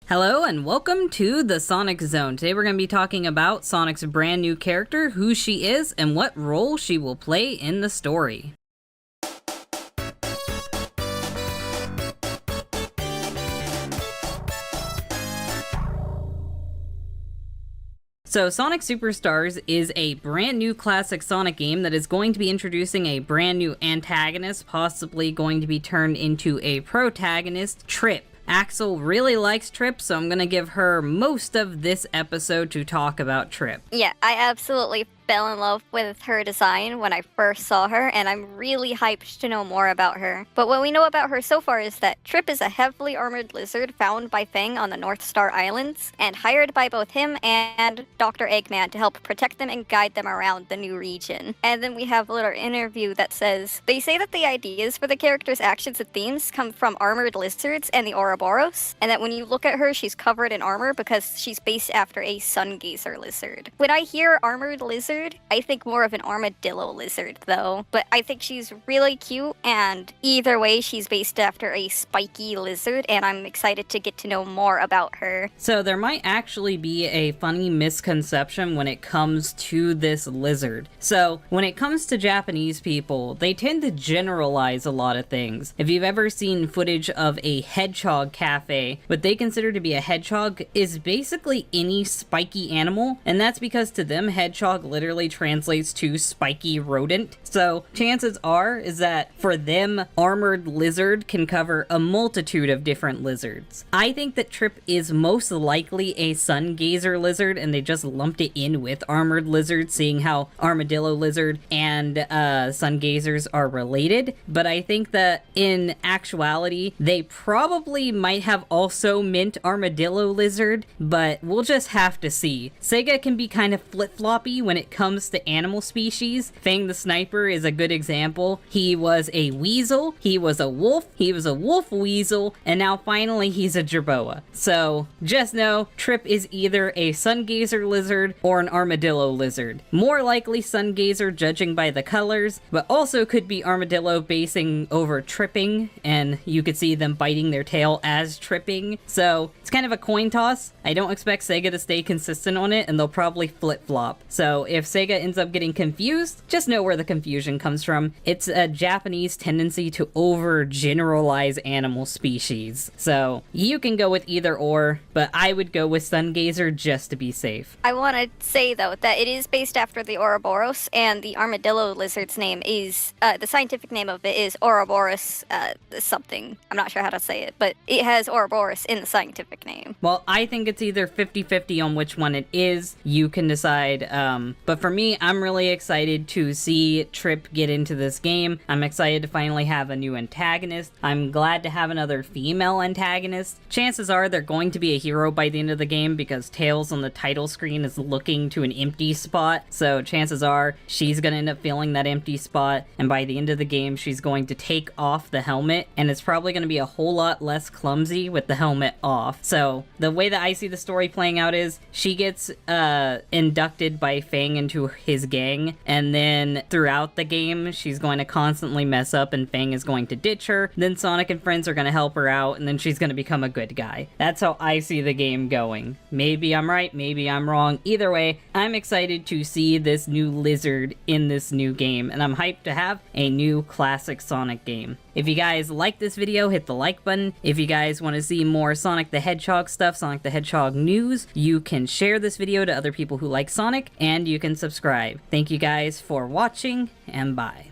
Hello and welcome to the Sonic Zone. Today we're going to be talking about Sonic's brand new character, who she is, and what role she will play in the story. So Sonic Superstars is a brand new classic Sonic game that is going to be introducing a brand new antagonist, possibly going to be turned into a protagonist, Trip. Axel really likes Trip, so I'm gonna give her most of this episode to talk about Trip. Yeah, I absolutely fell in love with her design when I first saw her, and I'm really hyped to know more about her. But what we know about her so far is that Trip is a heavily armored lizard found by Fang on the North Star Islands, and hired by both him and Dr. Eggman to help protect them and guide them around the new region. And then we have a little interview that says, they say that the ideas for the character's actions and themes come from armored lizards and the Ouroboros, and that when you look at her, she's covered in armor because she's based after a sun gazer lizard. When I hear armored lizard, I think more of an armadillo lizard, though. But I think she's really cute, and either way, she's based after a spiky lizard, and I'm excited to get to know more about her. So there might actually be a funny misconception when it comes to this lizard. So when it comes to Japanese people, they tend to generalize a lot of things. If you've ever seen footage of a hedgehog cafe, what they consider to be a hedgehog is basically any spiky animal, and that's because to them, hedgehog literally translates to spiky rodent. So chances are is that for them, armored lizard can cover a multitude of different lizards. I think that Trip is most likely a sun gazer lizard, and they just lumped it in with armored lizards, seeing how armadillo lizard and sun gazers are related. But I think that in actuality, they probably might have also meant armadillo lizard, but we'll just have to see. Sega can be kind of flip-floppy when it comes to animal species. Fang the Sniper is a good example. He was a weasel, he was a wolf weasel, and now finally he's a jerboa. So just know, Trip is either a sun gazer lizard or an armadillo lizard. More likely sun gazer judging by the colors, but also could be armadillo basing over tripping, and you could see them biting their tail as tripping. So it's kind of a coin toss. I don't expect Sega to stay consistent on it, and they'll probably flip-flop. So if Sega ends up getting confused, just know where the confusion comes from. It's a Japanese tendency to overgeneralize animal species. So you can go with either or, but I would go with sun gazer just to be safe. I want to say, though, that it is based after the Ouroboros, and the armadillo lizard's name is, the scientific name of it is Ouroboros something. I'm not sure how to say it, but it has Ouroboros in the scientific name. Well, I think it's either 50-50 on which one it is. You can decide, but for me, I'm really excited to see Trip get into this game. I'm excited to finally have a new antagonist. I'm glad to have another female antagonist. Chances are they're going to be a hero by the end of the game because Tails on the title screen is looking to an empty spot. So chances are she's going to end up filling that empty spot, and by the end of the game, she's going to take off the helmet, and it's probably going to be a whole lot less clumsy with the helmet off. So the way that I see the story playing out is she gets inducted by Fang into his gang, and then throughout the game she's going to constantly mess up and Fang is going to ditch her. Then Sonic and friends are going to help her out, and then she's going to become a good guy. That's how I see the game going. Maybe I'm right, maybe I'm wrong. Either way, I'm excited to see this new lizard in this new game, and I'm hyped to have a new classic Sonic game. If you guys like this video, hit the like button. If you guys want to see more Sonic the Hedgehog stuff, Sonic the Hedgehog news, you can share this video to other people who like Sonic, and you can subscribe. Thank you guys for watching, and bye.